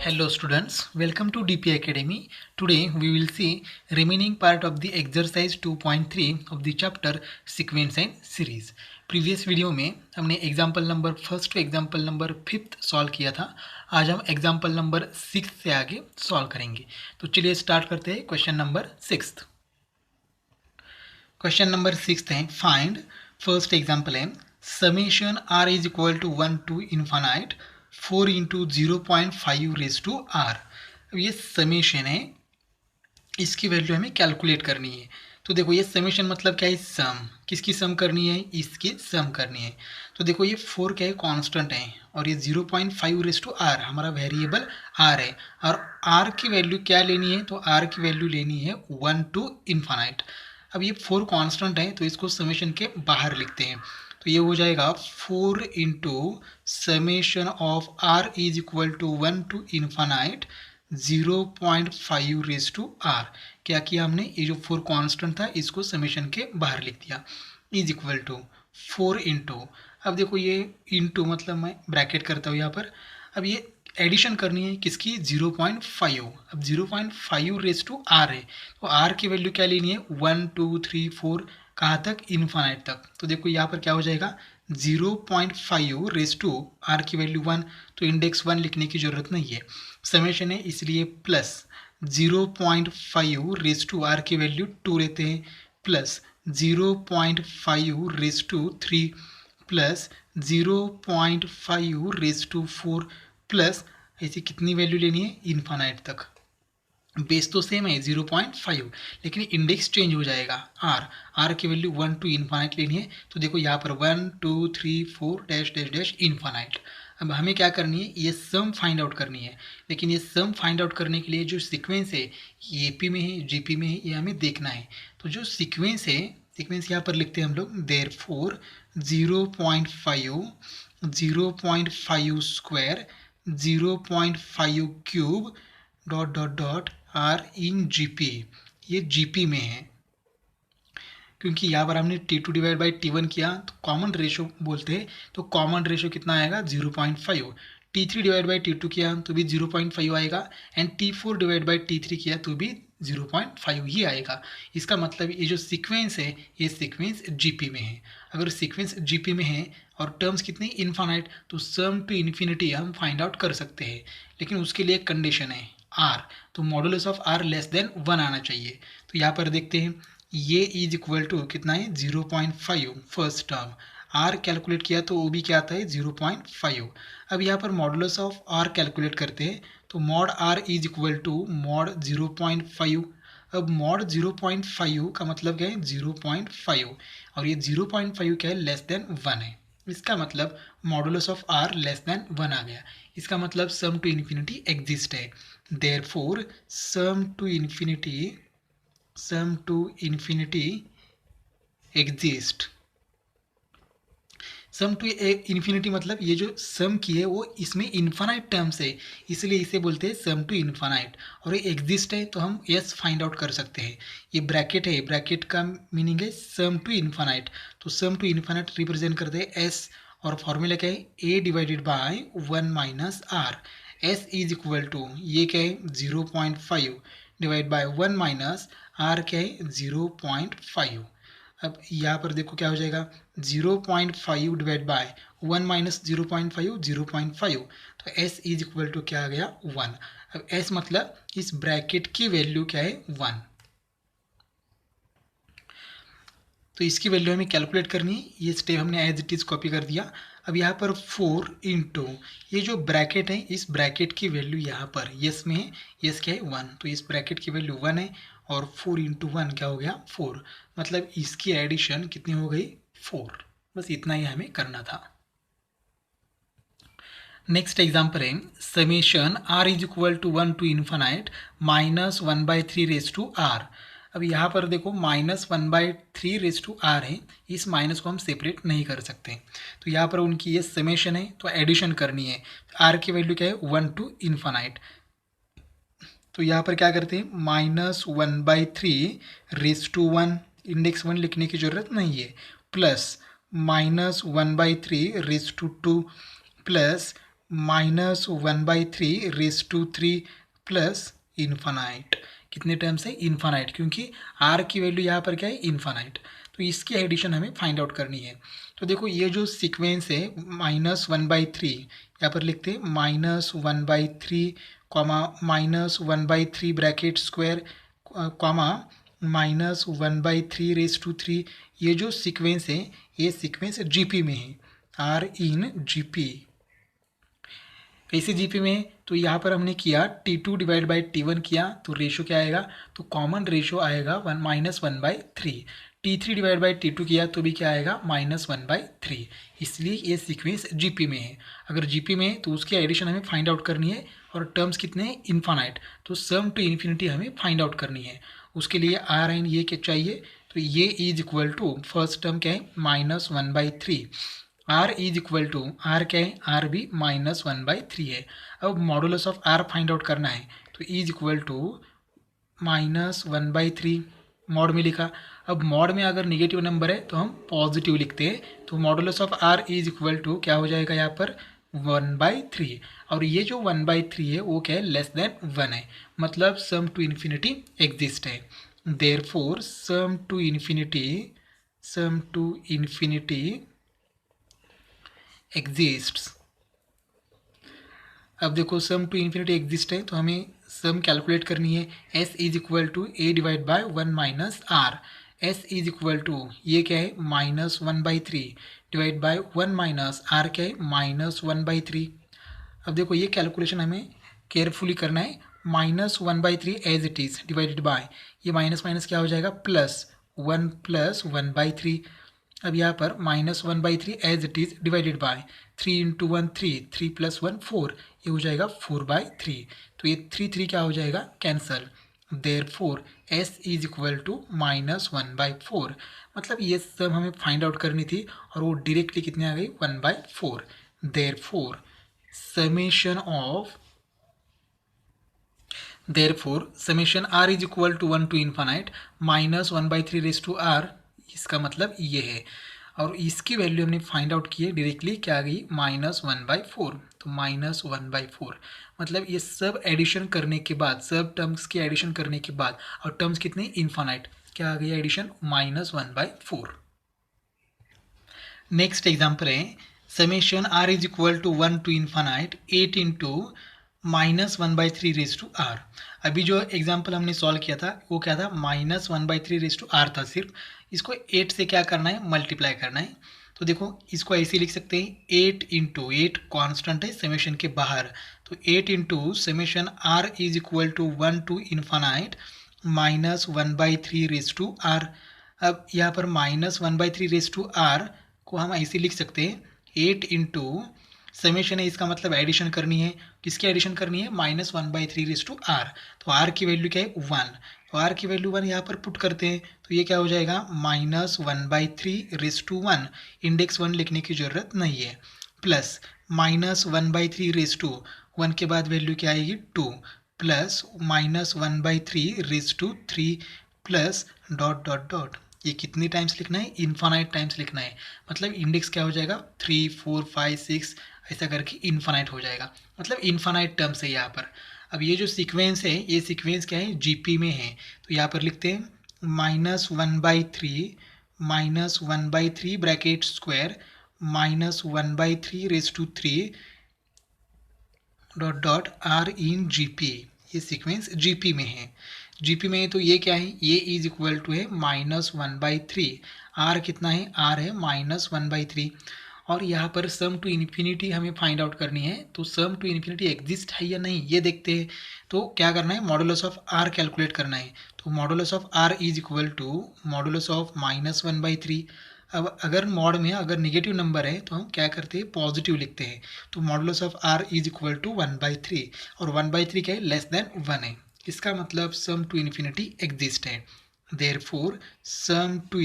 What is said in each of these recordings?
Hello students, welcome to DP Academy. Today we will see remaining part of the exercise 2.3 of the chapter Sequence and Series. Previous video में हमने example number first to example number fifth solve किया था. आज हम example number 6 से आगे solve करेंगे. तो चलिए स्टार्ट करते हैं क्वेश्चन नंबर 6. क्वेश्चन नंबर 6 है फाइंड. फर्स्ट एग्जाम्पल है summation r is equal to 1 to infinite 4 into 0.5 raise to r. अब ये समेशन है, इसकी वैल्यू हमें कैलकुलेट करनी है. तो देखो ये समेशन मतलब क्या है, सम. किसकी सम करनी है, इसकी सम करनी है. तो देखो ये 4 क्या है, कांस्टेंट है, और ये 0.5 रेज टू आर हमारा वेरिएबल आर है. और आर की वैल्यू क्या लेनी है, तो आर की वैल्यू लेनी है 1 टू इन्फानाइट. अब ये 4 कांस्टेंट है तो इसको समेशन के बाहर लिखते हैं. तो ये हो जाएगा 4 into summation of r is equal to 1 to infinite 0.5 raise to r. क्या किया हमने, ये जो 4 कांस्टेंट था इसको समेशन के बाहर लिख दिया. इज इक्वल टू 4 इंटू, अब देखो ये इंटू मतलब मैं ब्रैकेट करता हूँ यहाँ पर. अब ये एडिशन करनी है किसकी, 0.5. अब 0.5 रेज टू आर है, तो आर की वैल्यू क्या लेनी है, 1 2 3 4 कहाँ तक, इन्फानाइट तक. तो देखो यहाँ पर क्या हो जाएगा, 0.5 रेज टू आर की वैल्यू 1, तो इंडेक्स 1 लिखने की ज़रूरत नहीं है, समेशन है इसलिए प्लस 0.5 रेज टू आर की वैल्यू 2 लेते हैं, plus 0.5 raise to 3, plus 0.5 raise to 4, plus ऐसी कितनी वैल्यू लेनी है, इन्फानाइट तक. बेस तो सेम है 0.5, लेकिन इंडेक्स चेंज हो जाएगा. आर की वैल्यू 1 टू इन्फानाइट लेनी है. तो देखो यहाँ पर 1 2 3 4 डैश डैश डैश इन्फानाइट. अब हमें क्या करनी है, ये सम फाइंड आउट करनी है. लेकिन ये सम फाइंड आउट करने के लिए जो सीक्वेंस है, ये पी में है जीपी में है, ये हमें देखना है. तो जो सीक्वेंस है, सीक्वेंस यहाँ पर लिखते हैं हम लोग, therefore 0.5 0.5 square 0.5 cube dot dot dot r in GP. ये जीपी में है क्योंकि यहाँ पर हमने T2 डिवाइड बाई T1 किया तो कॉमन रेशो बोलते हैं. तो कॉमन रेशो कितना आएगा, 0.5. T3 डिवाइड बाई T2 किया तो भी 0.5 आएगा, and T4 divide by T3 किया तो भी 0.5 ही आएगा. इसका मतलब ये जो सीक्वेंस है, ये सीक्वेंस जीपी में है. अगर सीक्वेंस जीपी में है और टर्म्स कितनी, इन्फानाइट, तो सम टू इन्फिनिटी हम फाइंड आउट कर सकते हैं. लेकिन उसके लिए एक कंडीशन है, आर. तो modulus of r less than 1 आना चाहिए. तो यहाँ पर देखते हैं, ये इज इक्वल टू कितना है, 0.5 फर्स्ट टर्म. आर कैलकुलेट किया तो वो भी क्या आता है, 0.5. अब यहाँ पर मॉडुलस ऑफ आर कैलकुलेट करते हैं, तो mod r is equal to mod 0.5. अब मॉड 0.5 का मतलब क्या है, 0.5, और ये 0.5 क्या है, लेस देन 1 है. इसका मतलब modulus of r less than 1 आ गया. इसका मतलब सम टू इन्फिनिटी एग्जिस्ट है. Therefore sum to infinity exist. Sum to infinity मतलब ये जो सम की है वो इसमें इन्फानाइट टर्म्स है, इसलिए इसे बोलते हैं सम टू इन्फानाइट. और ये एग्जिस्ट है तो हम यस फाइंड आउट कर सकते हैं. ये ब्रैकेट है, ब्रैकेट का मीनिंग है सम टू इन्फानाइट. तो सम टू इन्फानाइट रिप्रेजेंट करते हैं एस, और फॉर्मूला क्या है, a divided by 1 minus r. S is equal to, ये क्या है, 0.5 डिवाइड बाय 1 माइनस आर क्या है, 0.5. अब यहाँ पर देखो क्या हो जाएगा, 0.5 डिवाइड बाय 1 माइनस 0.5 0.5. तो s इज इक्वल टू क्या आ गया, 1. अब s मतलब इस ब्रैकेट की वैल्यू क्या है, 1. तो इसकी वैल्यू हमें कैलकुलेट करनी है. ये स्टेप हमने एज इट इज कॉपी कर दिया. अब यहाँ पर 4 इंटू ये जो ब्रैकेट है, इस ब्रैकेट की वैल्यू यहाँ पर यस में है, यस क्या है, 1. तो इस ब्रैकेट की वैल्यू 1 है, और 4 इंटू 1 क्या हो गया, 4. मतलब इसकी एडिशन कितनी हो गई, 4. बस इतना ही हमें करना था. नेक्स्ट एग्जाम्पल है summation r is equal to 1 to infinite minus 1/3 raise to r. अब यहाँ पर देखो माइनस 1/3 रेज टू आर है, इस माइनस को हम सेपरेट नहीं कर सकते. तो यहाँ पर उनकी ये समेशन है तो एडिशन करनी है. आर की वैल्यू क्या है, 1 टू इन्फानाइट. तो यहाँ पर क्या करते हैं, माइनस 1/3 रेज टू 1, इंडेक्स 1 लिखने की ज़रूरत नहीं है, plus minus 1/3 raise to 2, plus -1/3 plus infinite. कितने टर्म्स है? इन्फानाइट, क्योंकि आर की वैल्यू यहाँ पर क्या है? इन्फानाइट। तो इसकी एडिशन हमें फाइंड आउट करनी है। तो देखो ये जो सीक्वेंस है -1/3, यहाँ पर लिखते हैं -1/3 कॉमा -1/3 ब्रैकेट स्क्वायर कॉमा -1/3 ये जो सीक्वेंस है ये सीक्वेंस जीपी में है, आर इन जीपी। कैसे जीपी में? तो यहाँ पर हमने किया T2 डिवाइड बाई T1 किया तो रेशो क्या आएगा? तो कॉमन रेशो आएगा -1/3। T3 डिवाइड बाई T2 किया तो भी क्या आएगा? -1/3। इसलिए ये सीक्वेंस जीपी में है। अगर जीपी में है तो उसकी एडिशन हमें फाइंड आउट करनी है और टर्म्स कितने हैं? इन्फानाइट। तो सम टू इन्फिनिटी हमें फाइंड आउट करनी है। उसके लिए आर एन ये क्या चाहिए? तो ये is equal to first term क्या है? -1/3। R is equal to r क्या है? आर भी -1/3 है। अब modulus of r find out करना है तो इज इक्वल टू -1/3 मॉड में लिखा। अब मॉड में अगर निगेटिव नंबर है तो हम पॉजिटिव लिखते हैं, तो modulus of r is equal to क्या हो जाएगा यहाँ पर? 1/3। और ये जो 1/3 है वो क्या है? लेस देन 1 है, मतलब सम टू इन्फिनिटी एग्जिस्ट है। Therefore sum to infinity exists. अब देखो सम टू इन्फिनिटी एग्जिस्ट है तो हमें सम कैलकुलेट करनी है। s is equal to a divide by 1 minus r. s is equal to ये क्या है? -1/3 डिवाइड बाय 1 माइनस आर क्या है? -1/3। अब देखो ये कैलकुलेशन हमें केयरफुली करना है। -1/3 as it is divided by ये माइनस माइनस क्या हो जाएगा? +1 + 1/3। अब यहाँ पर -1/3 as it is divided by 3 × 1 3, 3 + 1 4, ये हो जाएगा 4/3। तो ये 3 क्या हो जाएगा? Cancel. Therefore s is equal to -1/4। मतलब ये सब हमें फाइंड आउट करनी थी और वो डायरेक्टली कितने आ गई? 1/4। Therefore summation r is equal to 1 to infinite -1/3 इसका मतलब ये है। और इसकी वैल्यू हमने फाइंड आउट की है डायरेक्टली, क्या आ गई? -1/4। तो -1/4 मतलब ये सब एडिशन करने के बाद, सब टर्म्स की एडिशन करने के बाद, और टर्म्स कितने? इन्फानाइट। क्या आ गई एडिशन? -1/4। नेक्स्ट एग्जाम्पल है summation r is equal to 1 to infinite 8 × -1/3 अभी जो एग्जाम्पल हमने सॉल्व किया था वो क्या था? -1/3 था सिर्फ। इसको 8 से क्या करना है? मल्टीप्लाई करना है। तो देखो इसको ऐसे लिख सकते हैं 8 × 8 कॉन्स्टेंट है समेशन के बाहर, तो 8 × summation r is equal to 1 to infinite -1/3 अब यहाँ पर -1/3 को हम ऐसे लिख सकते हैं 8 × समेशन है, इसका मतलब एडिशन करनी है। किसकी एडिशन करनी है? -1/3 तो r की वैल्यू क्या है? 1। तो r की वैल्यू 1 यहाँ पर पुट करते हैं तो ये क्या हो जाएगा? -1/3 इंडेक्स 1 लिखने की जरूरत नहीं है, प्लस -1/3 1 के बाद वैल्यू क्या आएगी? 2 plus -1/3 plus dot dot dot. ये कितनी टाइम्स लिखना है? इन्फानाइट टाइम्स लिखना है, मतलब इंडेक्स क्या हो जाएगा? 3 4 5 6 ऐसा करके इन्फानाइट हो जाएगा, मतलब इन्फानाइट टर्म्स है यहाँ पर। अब ये जो सीक्वेंस है ये सीक्वेंस क्या है? जीपी में है। तो यहाँ पर लिखते हैं -1/3 bracket square -1/3 dot dot r in GP. ये सीक्वेंस जीपी में है। जीपी में है तो ये क्या है? ये इज इक्वल टू है -1/3। आर कितना है? आर है -1/3। और यहाँ पर सम टू इन्फिनिटी हमें फाइंड आउट करनी है, तो सम टू इन्फिनिटी एग्जिस्ट है या नहीं ये देखते हैं। तो क्या करना है? मॉडुलस ऑफ आर कैलकुलेट करना है। तो modulus of r is equal to modulus of -1/3। अब अगर मॉड में अगर नेगेटिव नंबर है तो हम क्या करते हैं? पॉजिटिव लिखते हैं। तो modulus of r is equal to 1/3 और 1/3 क्या है? लेस देन 1 है। इसका मतलब सम टू इन्फिनिटी एग्जिस्ट है। Therefore sum to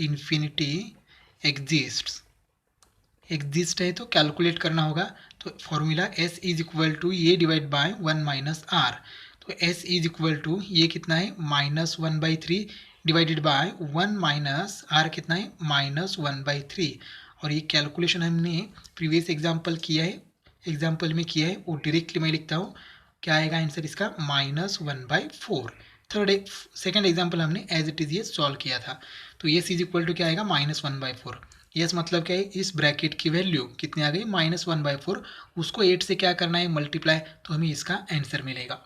infinity exist है तो कैलकुलेट करना होगा। तो formula s is equal to ये डिवाइड बाय 1 माइनस आर। तो s इज इक्वल टू ये कितना है? -1/3 डिवाइडेड बाय 1 माइनस आर कितना है? -1/3। और ये कैलकुलेशन हमने प्रीवियस एग्जाम्पल में किया है, वो डायरेक्टली मैं लिखता हूँ। क्या आएगा आंसर इसका? -1/4। सेकेंड एग्जाम्पल हमने एज इट इज़ ये सॉल्व किया था। तो यस इज इक्वल टू क्या आएगा? -1/4। यस मतलब क्या है? इस ब्रैकेट की वैल्यू कितनी आ गई? -1/4। उसको 8 से क्या करना है? मल्टीप्लाई, तो हमें इसका आंसर मिलेगा।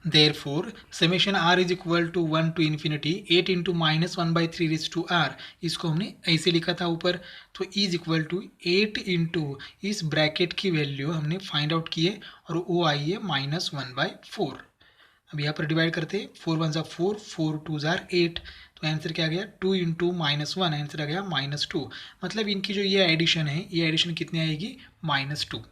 Therefore, summation r is equal to 1 to infinity 8 into -1/3 raised to r, इसको हमने ऐसे लिखा था ऊपर, तो इज इक्वल टू 8 इंटू इस ब्रैकेट की वैल्यू हमने फाइंड आउट की है और वो आई है -1/4। अब यहाँ पर डिवाइड करते हैं, 4 1 4, 4 2 8, तो आंसर क्या आ गया? 2 इंटू -1, आंसर आ गया -2। मतलब इनकी जो ये एडिशन है, ये एडिशन कितनी आएगी? -2।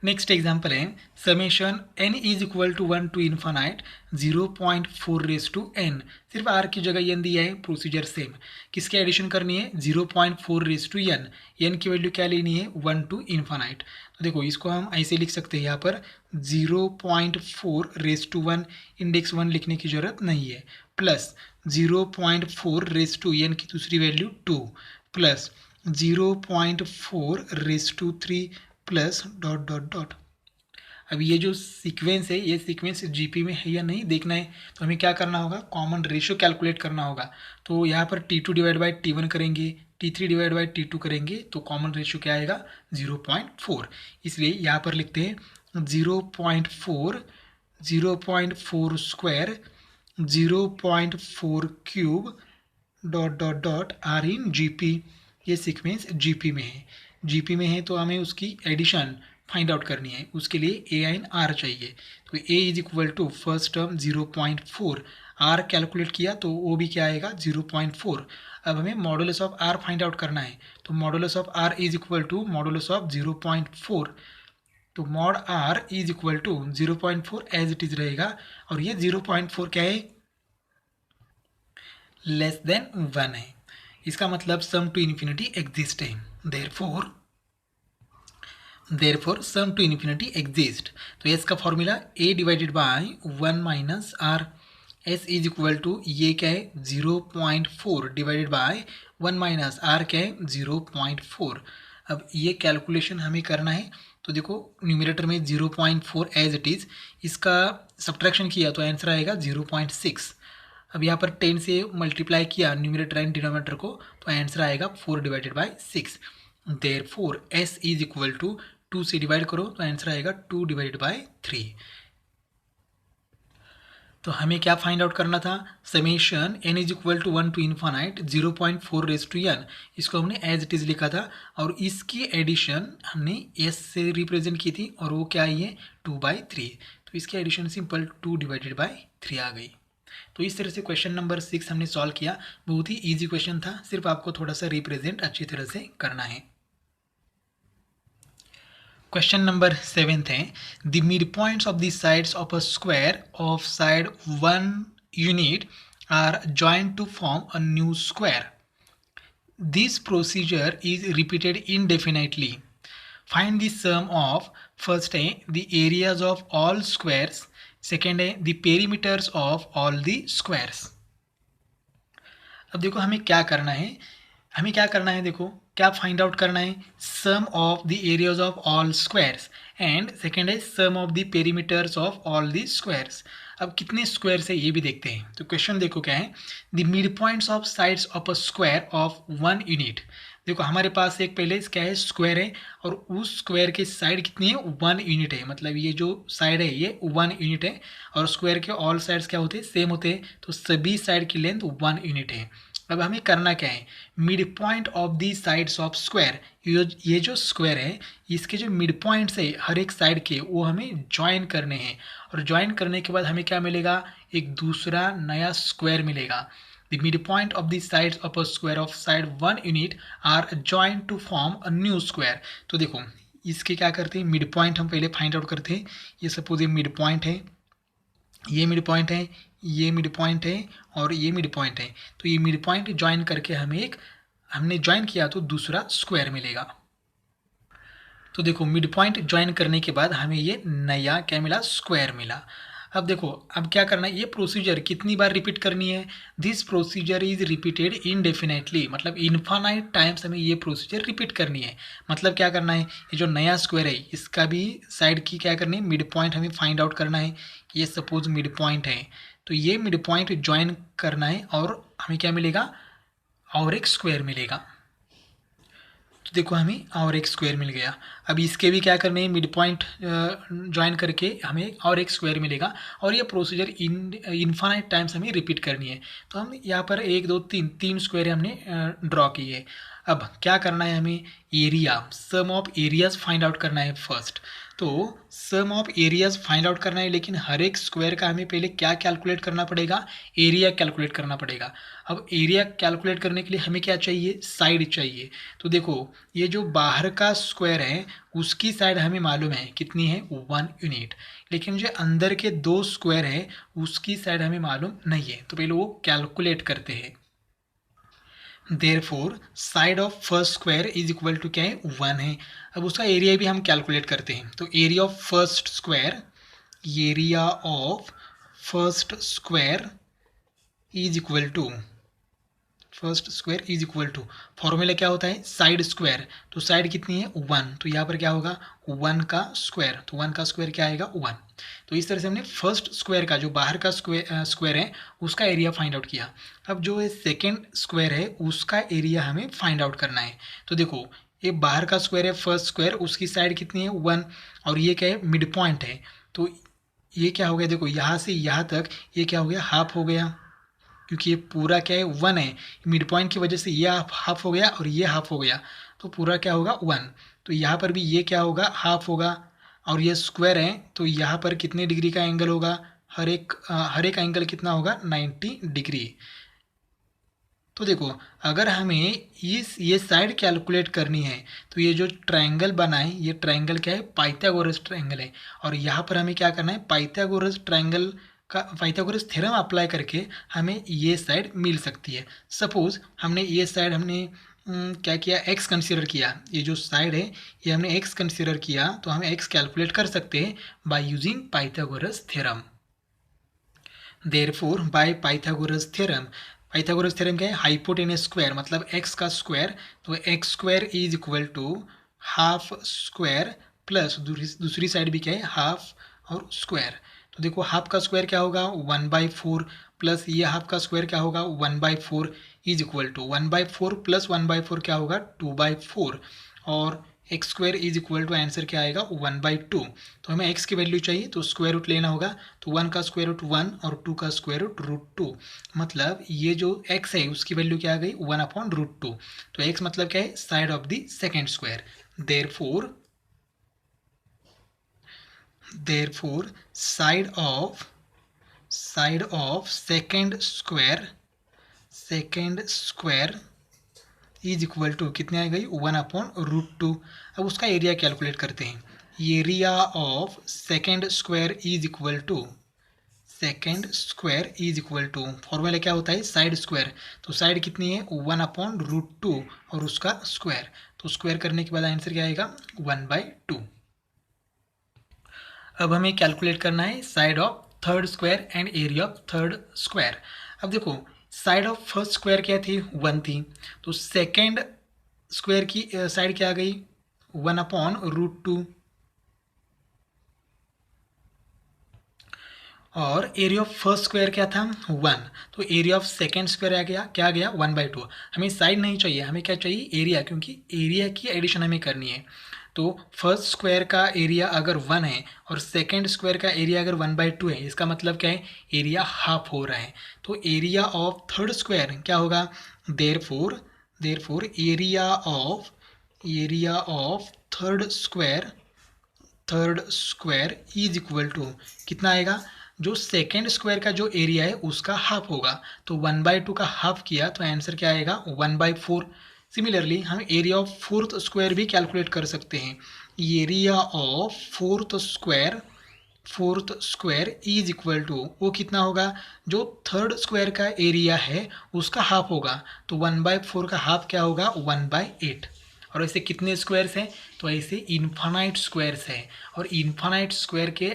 नेक्स्ट एग्जाम्पल है समेशन n is equal to 1 to infinite 0.4 raise to n। सिर्फ r की जगह n दिया है, प्रोसीजर सेम। किसके एडिशन करनी है? 0.4 रेज टू n। n की वैल्यू क्या लेनी है? 1 टू इन्फानाइट। तो देखो इसको हम ऐसे लिख सकते हैं, यहाँ पर 0.4 रेज टू 1, इंडेक्स 1 लिखने की जरूरत नहीं है, प्लस 0.4 रेज टू n की दूसरी value 2, plus 0.4 raise to 3, plus dot dot dot. अब ये जो सीक्वेंस है, ये सीक्वेंस जीपी में है या नहीं देखना है, तो हमें क्या करना होगा? कॉमन रेशियो कैलकुलेट करना होगा। तो यहाँ पर T2 डिवाइड बाई T1 करेंगे, T3 डिवाइड बाई T2 करेंगे, तो कॉमन रेशियो क्या आएगा? 0.4। इसलिए यहाँ पर लिखते हैं 0.4 square 0.4 cube dot dot dot r in GP. ये सीक्वेंस जीपी में है, जीपी में है तो हमें उसकी एडिशन फाइंड आउट करनी है। उसके लिए ए एन आर चाहिए, तो a is equal to first term 0.4, r calculate किया तो वो भी क्या आएगा? 0.4। अब हमें modulus of r find out करना है, तो modulus of r is equal to modulus of 0.4। तो mod r is equal to 0.4 as it is रहेगा, और ये 0.4 क्या है? लेस देन 1 है। इसका मतलब सम टू इन्फिनिटी एग्जिस्ट है। Therefore sum to infinity exist. तो एस का formula a divided by 1 minus r. S is equal to ये क्या है? 0.4 डिवाइडेड बाय 1 माइनस आर क्या है? 0.4। अब ये कैलकुलेशन हमें करना है, तो देखो न्यूमरेटर में 0.4 एज इट इज़, इसका सब्ट्रैक्शन किया तो आंसर आएगा 0.6। अब यहाँ पर 10 से मल्टीप्लाई किया न्यूमरेटर एंड डिनोमिनेटर को, तो आंसर आएगा 4 divided by 6। Therefore s is equal to 2 से डिवाइड करो तो आंसर आएगा 2 डिवाइडेड बाई 3। तो हमें क्या फाइंड आउट करना था? Summation n is equal to 1 to infinite 0.4 raise to n, इसको हमने एज इट इज लिखा था, और इसकी एडिशन हमने s से रिप्रेजेंट की थी, और वो क्या आई है? 2/3। तो इसकी एडिशन सिंपल 2 डिवाइडेड बाई 3 आ गई। तो इस तरह से क्वेश्चन नंबर 6 हमने सॉल्व किया। बहुत ही इजी क्वेश्चन था, सिर्फ आपको थोड़ा सा रिप्रेजेंट अच्छी तरह से करना है। क्वेश्चन नंबर 7 है the mid points of the sides of a square of side 1 unit are joint to form a new square. This procedure is repeated indefinitely. Find the sum of first है the areas of all squares, second है the perimeters of all the squares। अब देखो हमें क्या करना है, देखो क्या फाइंड आउट करना है? Sum of the areas of all squares, and second है sum of the perimeters of all the squares. अब कितने स्क्वायर्स है ये भी देखते हैं। तो क्वेश्चन देखो क्या है, the mid points of sides of a square of 1 unit. देखो हमारे पास एक पहले क्या है? स्क्वायर है, और उस स्क्वायर की साइड कितनी है? 1 यूनिट है। मतलब ये जो साइड है ये 1 यूनिट है, और स्क्वायर के ऑल साइड्स क्या होते हैं? सेम होते हैं, तो सभी साइड की लेंथ 1 यूनिट है। अब हमें करना क्या है? Mid point of the sides of square, ये जो स्क्वायर है इसके जो मिड पॉइंट्स है हर एक साइड के, वो हमें ज्वाइन करने हैं, और ज्वाइन करने के बाद हमें क्या मिलेगा? एक दूसरा नया स्क्वायर मिलेगा। The mid point of the sides of a square of side 1 unit are joint to form a new square. तो देखो इसके क्या करते हैं? मिड पॉइंट हम पहले फाइंड आउट करते हैं। ये सपोज ये मिड पॉइंट है, ये मिड पॉइंट है, ये मिड पॉइंट है, और ये मिड पॉइंट है। तो ये मिड पॉइंट ज्वाइन करके हमने ज्वाइन किया तो दूसरा स्क्वायर मिलेगा। तो देखो मिड पॉइंट ज्वाइन करने के बाद हमें ये नया क्या मिला? स्क्वायर मिला। अब देखो, अब क्या करना है, ये प्रोसीजर कितनी बार रिपीट करनी है, this procedure is repeated indefinitely, मतलब इन्फानाइट टाइम्स हमें ये प्रोसीजर रिपीट करनी है। मतलब क्या करना है, ये जो नया स्क्वायर है इसका भी साइड की क्या करनी है, मिड पॉइंट हमें फाइंड आउट करना है। ये सपोज मिड पॉइंट है, तो ये मिड पॉइंट ज्वाइन करना है और हमें क्या मिलेगा, और एक स्क्वायर मिलेगा। तो देखो हमें और एक स्क्वायर मिल गया। अब इसके भी क्या करना है, मिड पॉइंट ज्वाइन करके हमें और एक स्क्वायर मिलेगा, और ये प्रोसीजर इनफाइनाइट टाइम्स हमें रिपीट करनी है। तो हम यहाँ पर एक दो तीन तीन स्क्वायर हमने ड्रॉ किए। अब क्या करना है, हमें area, sum of areas find out करना है फर्स्ट। तो sum of areas find out करना है, लेकिन हर एक स्क्वायर का हमें पहले क्या कैलकुलेट करना पड़ेगा, एरिया कैलकुलेट करना पड़ेगा। अब एरिया कैलकुलेट करने के लिए हमें क्या चाहिए, साइड चाहिए। तो देखो, ये जो बाहर का स्क्वायर है उसकी साइड हमें मालूम है कितनी है, 1 यूनिट, लेकिन जो अंदर के दो स्क्वायर है उसकी साइड हमें मालूम नहीं है, तो पहले वो कैलकुलेट करते हैं। Therefore side of first square is equal to क्या है, 1 है। अब उसका एरिया भी हम कैलकुलेट करते हैं। तो area of first square, area of first square is equal to, first square is equal to, formula क्या होता है, साइड स्क्वायर। तो साइड कितनी है, 1, तो यहाँ पर क्या होगा, 1 का स्क्वायर। तो 1 का स्क्वायर क्या आएगा, 1। तो इस तरह से हमने फर्स्ट स्क्वायर का जो बाहर का स्क्वायर है उसका एरिया फाइंड आउट किया। अब जो है सेकेंड स्क्वायर है उसका एरिया हमें फाइंड आउट करना है। तो देखो, ये बाहर का स्क्वायर है फर्स्ट स्क्वायर, उसकी साइड कितनी है, 1, और ये क्या है, मिड पॉइंट है। तो ये क्या हो गया, देखो यहाँ से यहाँ तक ये क्या हो गया, हाफ हो गया, क्योंकि ये पूरा क्या है, 1 है। मिड पॉइंट की वजह से ये हाफ हो गया और ये हाफ हो गया, तो पूरा क्या होगा, 1। तो यहाँ पर भी ये क्या होगा, हाफ होगा, और ये स्क्वायर है तो यहाँ पर कितने डिग्री का एंगल होगा, हर एक एंगल कितना होगा, 90 डिग्री। तो देखो, अगर हमें ये साइड कैलकुलेट करनी है तो ये जो ट्रायंगल बना है ये ट्रायंगल क्या है, पाइथागोरस ट्रायंगल है। और यहाँ पर हमें क्या करना है, पाइथागोरस ट्रायंगल का पाइथागोरस थ्योरम अप्लाई करके हमें ये साइड मिल सकती है। सपोज हमने ये साइड हमने क्या किया, एक्स कंसीडर किया, ये जो साइड है ये हमने एक्स कंसीडर किया, तो हम एक्स कैलकुलेट कर सकते हैं by using Pythagoras theorem. Therefore by Pythagoras theorem, Pythagoras theorem क्या है, हाइपोटेनस स्क्वायर मतलब एक्स का स्क्वायर, तो x square is equal to half square plus दूसरी साइड भी क्या है, हाफ और स्क्वायर। तो देखो, हाफ का स्क्वायर क्या होगा, 1/4 प्लस ये हाफ का स्क्वायर क्या होगा, 1/4 इज इक्वल टू 1/4 प्लस 1/4 क्या होगा, 2/4, और x square is equal to answer क्या आएगा, 1/2। तो हमें एक्स की वैल्यू चाहिए तो स्क्वायर रूट लेना होगा। तो 1 का स्क्वायर रूट 1 और 2 का स्क्वायर रूट √2, मतलब ये जो x है उसकी वैल्यू क्या आ गई, 1/√2। तो x मतलब क्या है, side of the second square. Therefore side of second square is equal to कितने आ गई, 1/√2। अब उसका एरिया कैलकुलेट करते हैं। Area of second square is equal to, second square is equal to, formula क्या होता है, साइड स्क्वायर। तो साइड कितनी है, 1/√2 और उसका स्क्वायर। तो स्क्वायर करने के बाद आंसर क्या आएगा, 1/2। अब हमें कैलकुलेट करना है side of third square and area of third square. अब देखो, साइड ऑफ फर्स्ट स्क्वायर क्या थी, 1 थी, तो सेकेंड स्क्वायर की साइड क्या आ गई, 1/√2, और एरिया ऑफ फर्स्ट स्क्वायर क्या था, 1, तो एरिया ऑफ सेकेंड स्क्वायर आ गया, क्या आ गया, 1/2। हमें साइड नहीं चाहिए, हमें क्या चाहिए, एरिया, क्योंकि एरिया की एडिशन हमें करनी है। तो फर्स्ट स्क्वायर का एरिया अगर 1 है और सेकेंड स्क्वायर का एरिया अगर 1/2 है, इसका मतलब क्या है, एरिया हाफ हो रहा है। तो एरिया ऑफ थर्ड स्क्वायर क्या होगा, therefore area of third square is equal to कितना आएगा, जो सेकेंड स्क्वायर का जो एरिया है उसका हाफ होगा। तो 1/2 का हाफ किया तो आंसर क्या आएगा, 1/4। सिमिलरली हम एरिया ऑफ फोर्थ स्क्वायर भी कैलकुलेट कर सकते हैं। Area of fourth square is equal to, वो कितना होगा, जो थर्ड स्क्वायर का एरिया है उसका हाफ होगा। तो 1/4 का हाफ क्या होगा, 1/8। और ऐसे कितने स्क्वायर्स हैं, तो ऐसे इन्फानाइट स्क्वायर्स हैं, और इन्फानाइट स्क्वायर के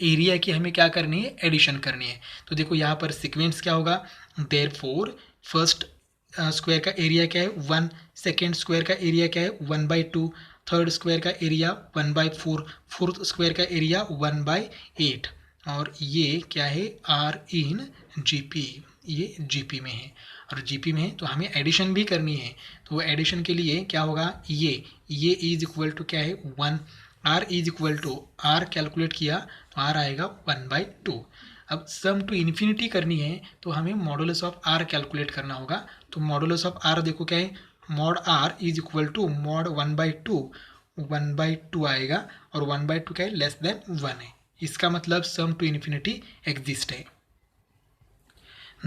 एरिया की हमें क्या करनी है, एडिशन करनी है। तो देखो यहाँ पर सीक्वेंस क्या होगा, देयरफॉर फर्स्ट स्क्वायर का एरिया क्या है 1, सेकेंड स्क्वायर का एरिया क्या है 1/2, थर्ड स्क्वायर का एरिया 1/4, फोर्थ स्क्वायर का एरिया 1/8, और ये क्या है आर इन जीपी, ये जीपी में है, और जीपी में है तो हमें एडिशन भी करनी है। तो एडिशन के लिए क्या होगा, ये इज इक्वल टू क्या है 1, r is equal to r calculate किया तो आर आएगा 1/2। अब सम टू इन्फिनिटी करनी है तो हमें मॉडुलस ऑफ आर कैलकुलेट करना होगा। तो मॉडुलस ऑफ आर देखो क्या है, mod r is equal to mod 1/2, 1/2 आएगा, और 1/2 क्या है, लेस देन 1 है। इसका मतलब सम टू इन्फिनिटी एग्जिस्ट है।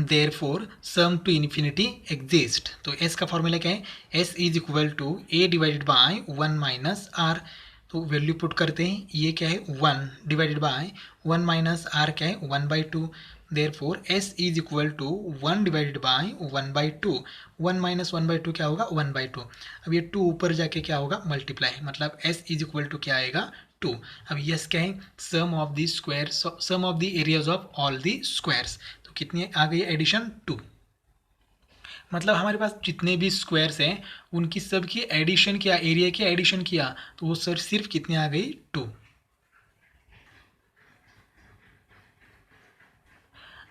Therefore sum to infinity exist. तो एस का फॉर्मूला क्या है, s is equal to a divided by 1 minus r. तो वैल्यू पुट करते हैं, ये क्या है 1 डिवाइडेड बाय 1 माइनस आर क्या है 1/2। Therefore s is equal to 1 divided by 1/2, 1 minus 1/2 क्या होगा 1/2। अब ये 2 ऊपर जाके क्या होगा मल्टीप्लाई, मतलब एस इज इक्वल टू क्या आएगा 2। अब यस क्या है, sum of the square, sum of the areas of all the squares. तो कितनी आ गई एडिशन 2, मतलब हमारे पास जितने भी स्क्वायर्स हैं उनकी सब की एडिशन किया, एरिया की एडिशन किया तो वो सर सिर्फ कितनी आ गई 2।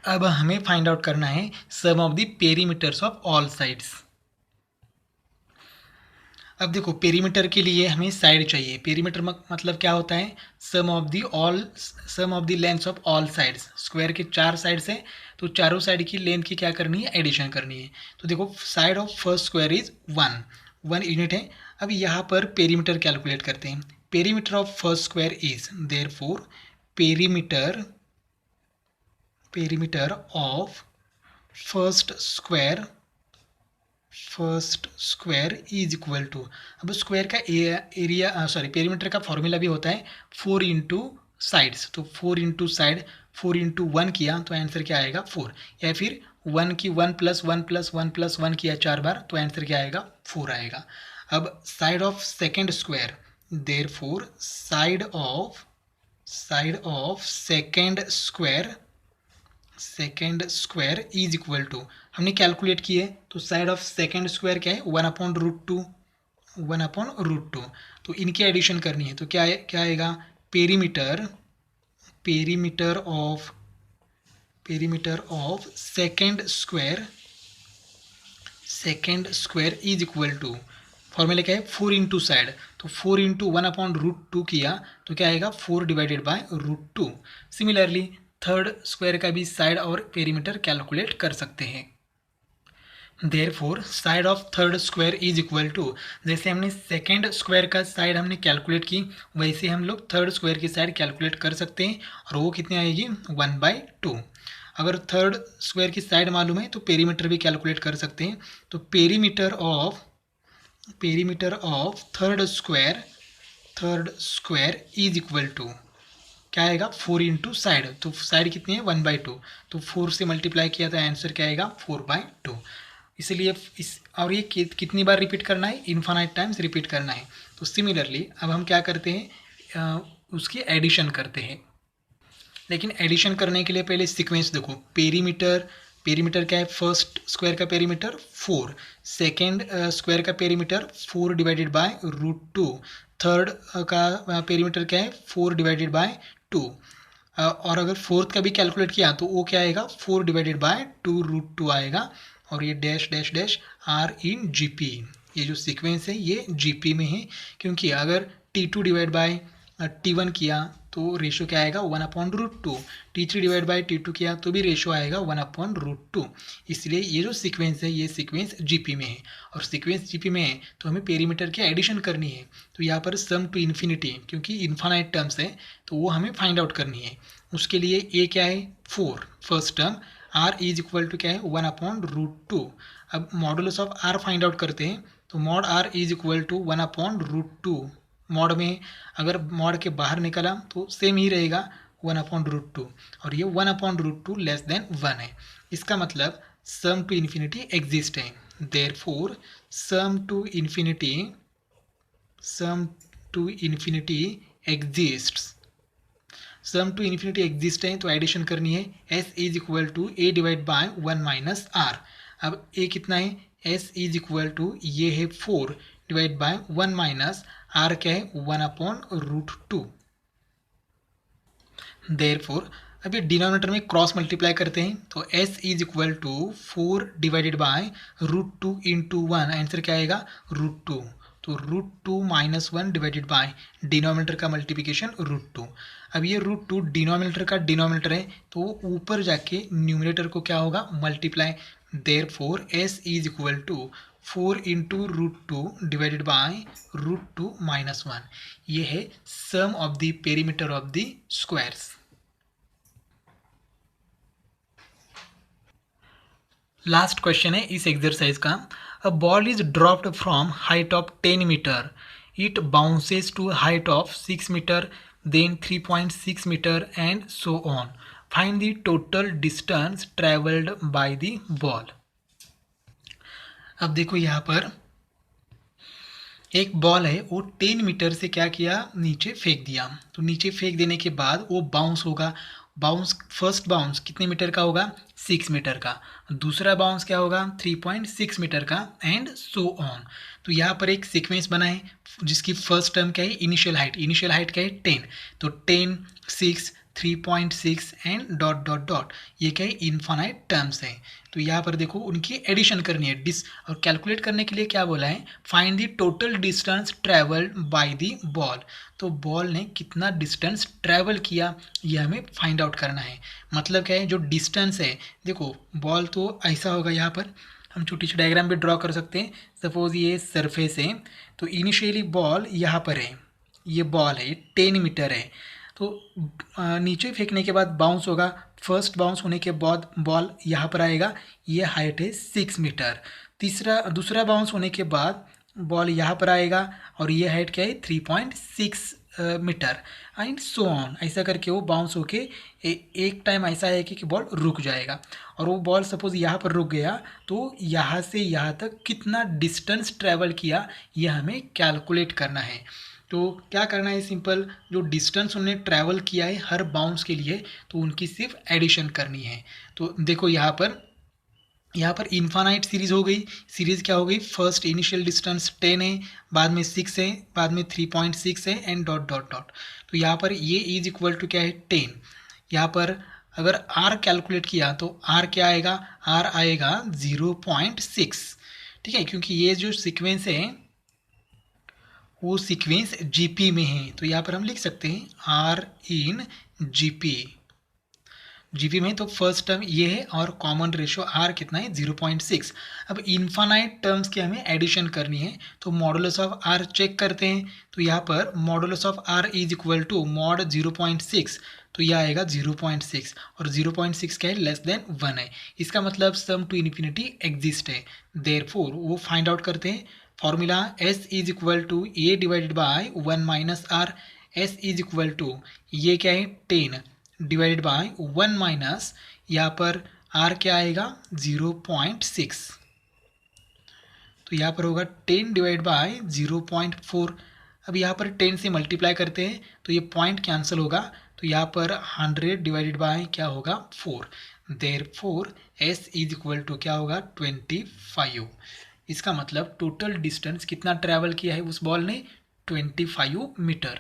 अब हमें फाइंड आउट करना है sum of the perimeters of all sides. अब देखो पेरीमीटर के लिए हमें साइड चाहिए, पेरीमीटर मतलब क्या होता है, sum of the all, sum of the lengths of all sides. Square के 4 साइड्स हैं तो चारों साइड की लेंथ की क्या करनी है, एडिशन करनी है। तो देखो side of first square is 1 unit है। अब यहाँ पर पेरीमीटर कैलकुलेट करते हैं। Perimeter of first square is therefore perimeter, perimeter of first square, first square is equal to, अब स्क्वायर का एरिया सॉरी पेरीमीटर का फॉर्मूला भी होता है 4 इंटू साइड्स। तो 4 इंटू साइड, 4 इंटू 1 किया तो आंसर क्या आएगा 4, या फिर 1 की 1 प्लस 1 प्लस 1 प्लस 1 किया 4 बार तो आंसर क्या आएगा 4 आएगा। अब side of second square, therefore side of second square, second square is equal to, हमने कैलकुलेट किए तो साइड ऑफ सेकेंड स्क्वायर क्या है 1/√2, 1/√2। तो इनकी एडिशन करनी है तो क्या है, क्या आएगा perimeter, perimeter of second square is equal to, formula क्या है 4 इंटू साइड, तो 4 इंटू 1/√2 किया तो क्या आएगा 4 divided by √2। Similarly third square का भी साइड और पेरीमीटर कैलकुलेट कर सकते हैं। Therefore side of third square is equal to, जैसे हमने सेकेंड स्क्वायर का साइड हमने कैलकुलेट की वैसे हम लोग थर्ड स्क्वायर की साइड कैलकुलेट कर सकते हैं, और वो कितनी आएगी 1/2। अगर थर्ड स्क्वायर की साइड मालूम है तो पेरीमीटर भी कैलकुलेट कर सकते हैं। तो perimeter of third square is equal to क्या आएगा 4 इंटू साइड, तो साइड कितनी है 1/2, तो 4 से मल्टीप्लाई किया तो आंसर क्या आएगा 4/2। इसलिए इस, और ये कितनी बार रिपीट करना है, इन्फानाइट टाइम्स रिपीट करना है। तो सिमिलरली अब हम क्या करते हैं, उसकी एडिशन करते हैं। लेकिन एडिशन करने के लिए पहले सीक्वेंस देखो, पेरीमीटर क्या है, फर्स्ट स्क्वायर का पेरीमीटर 4, सेकेंड स्क्वायर का पेरीमीटर 4 डिवाइडेड बाय √2, थर्ड का पेरीमीटर क्या है 4 डिवाइडेड बाय 2, और अगर फोर्थ का भी कैलकुलेट किया तो वो क्या आएगा 4 डिवाइडेड बाय 2√2 आएगा, और ये dash dash dash are in GP. ये जो सीक्वेंस है ये जीपी में है, क्योंकि अगर T2 डिवाइड बाय T1 किया तो रेशो क्या आएगा 1/√2, T3 डिवाइड बाय T2 किया तो भी रेशो आएगा 1/√2। इसलिए ये जो सीक्वेंस है ये सीक्वेंस जीपी में है, और सीक्वेंस जीपी में है तो हमें पेरीमीटर की एडिशन करनी है। तो यहाँ पर सम टू इन्फिनिटी, क्योंकि इन्फानाइट टर्म्स है तो वो हमें फाइंड आउट करनी है। उसके लिए ए क्या है 4 first term, r is equal to क्या है 1/√2। अब modulus of r find out करते हैं तो mod r is equal to 1/√2। Mod में अगर मॉड के बाहर निकला तो सेम ही रहेगा 1/√2, और ये 1/√2 लेस देन 1 है। इसका मतलब सम टू इन्फिनिटी एग्जिस्ट है। Therefore sum to infinity exists, sum to infinity exist है तो एडिशन करनी है, s is equal to a divide by 1 minus r. अब ए कितना है, एस इज इक्वल टू ये है 4 डिवाइड बाय 1 माइनस आर क्या है 1/√2। देयरफॉर अब ये डिनोमिनेटर में क्रॉस मल्टीप्लाई करते हैं तो s is equal to 4 divided by √2 into 1, answer क्या आएगा √2। तो √2 माइनस 1 डिवाइडेड बाय डिनोमिनेटर का मल्टीप्लिकेशन √2। अब ये √2 डिनोमिनेटर का डिनोमिनेटर है तो ऊपर जाके न्यूमरेटर को क्या होगा multiply. Therefore s is equal to 4 into √2 divided by √2 minus 1। ये है sum of the perimeter of the squares. Last question है इस एक्सरसाइज का। A ball is dropped from height of 10 metre, it bounces to height of 6 metre, then 3.6 metre and so on. Find the total distance travelled by the ball. अब देखो यहाँ पर एक ball है, वो 10 मीटर से क्या किया नीचे फेंक दिया। तो नीचे फेंक देने के बाद वो बाउंस होगा। बाउंस फर्स्ट बाउंस कितने मीटर का होगा 6 मीटर का, दूसरा बाउंस क्या होगा 3.6 मीटर का एंड सो ऑन। तो यहाँ पर एक सीक्वेंस बना है जिसकी फर्स्ट टर्म क्या है इनिशियल हाइट क्या है 10। तो 10 6 3.6 एंड डॉट डॉट डॉट, ये क्या है इनफाइनाइट टर्म्स है। तो यहाँ पर देखो उनकी एडिशन करनी है और कैलकुलेट करने के लिए क्या बोला है find the total distance travelled by the ball. तो बॉल ने कितना डिस्टेंस ट्रैवल किया ये हमें फाइंड आउट करना है। मतलब क्या है जो डिस्टेंस है, देखो बॉल तो ऐसा होगा, यहाँ पर हम छोटी सी डायग्राम भी ड्रॉ कर सकते हैं। सपोज ये सरफेस है तो इनिशियली बॉल यहाँ पर है, ये बॉल है 10 मीटर है। तो नीचे फेंकने के बाद बाउंस होगा, फर्स्ट बाउंस होने के बाद बॉल यहाँ पर आएगा, ये हाइट है 6 मीटर। दूसरा बाउंस होने के बाद बॉल यहाँ पर आएगा और ये हाइट क्या है 3.6 मीटर एंड सो ऑन। ऐसा करके वो बाउंस होके एक टाइम ऐसा है कि बॉल रुक जाएगा और वो बॉल सपोज यहाँ पर रुक गया तो यहाँ से यहाँ तक कितना डिस्टेंस ट्रैवल किया ये हमें कैलकुलेट करना है। तो क्या करना है सिंपल, जो डिस्टेंस उन्होंने ट्रैवल किया है हर बाउंस के लिए तो उनकी सिर्फ एडिशन करनी है। तो देखो यहाँ पर इन्फानाइट सीरीज हो गई। सीरीज क्या हो गई, फर्स्ट इनिशियल डिस्टेंस 10 है, बाद में 6 है, बाद में 3.6 है एंड डॉट डॉट डॉट। तो यहाँ पर ये इज इक्वल टू क्या है 10। यहाँ पर अगर आर कैलकुलेट किया तो आर क्या आएगा, आर आएगा 0.6। ठीक है, क्योंकि ये जो सीक्वेंस है वो सीक्वेंस जीपी में है। तो यहाँ पर हम लिख सकते हैं आर इन जीपी में। तो फर्स्ट टर्म ये है और कॉमन रेशो आर कितना है 0.6। अब इन्फानाइट टर्म्स की हमें एडिशन करनी है तो मॉडुलस ऑफ आर चेक करते हैं। तो यहाँ पर modulus of r is equal to mod 0.6, तो यह आएगा 0.6 और 0.6 क्या है लेस देन 1 है। इसका मतलब सम टू इन्फिनिटी एग्जिस्ट है। देयरफॉर वो फाइंड आउट करते हैं। Formula s is equal to a divided by 1 minus r. s is equal to ये क्या है 10 डिवाइडेड बाय 1 माइनस यहाँ पर r क्या आएगा 0.6। तो यहाँ पर होगा 10 डिवाइड बाय 0.4। अब यहाँ पर 10 से मल्टीप्लाई करते हैं तो ये पॉइंट कैंसिल होगा, तो यहाँ पर 100 डिवाइडेड बाय क्या होगा 4। Therefore s is equal to क्या होगा 25। इसका मतलब टोटल डिस्टेंस कितना ट्रैवल किया है उस बॉल ने 25 मीटर।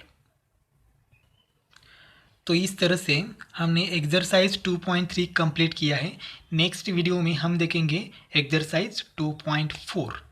तो इस तरह से हमने एक्सरसाइज 2.3 कंप्लीट किया है। नेक्स्ट वीडियो में हम देखेंगे एक्सरसाइज 2.4।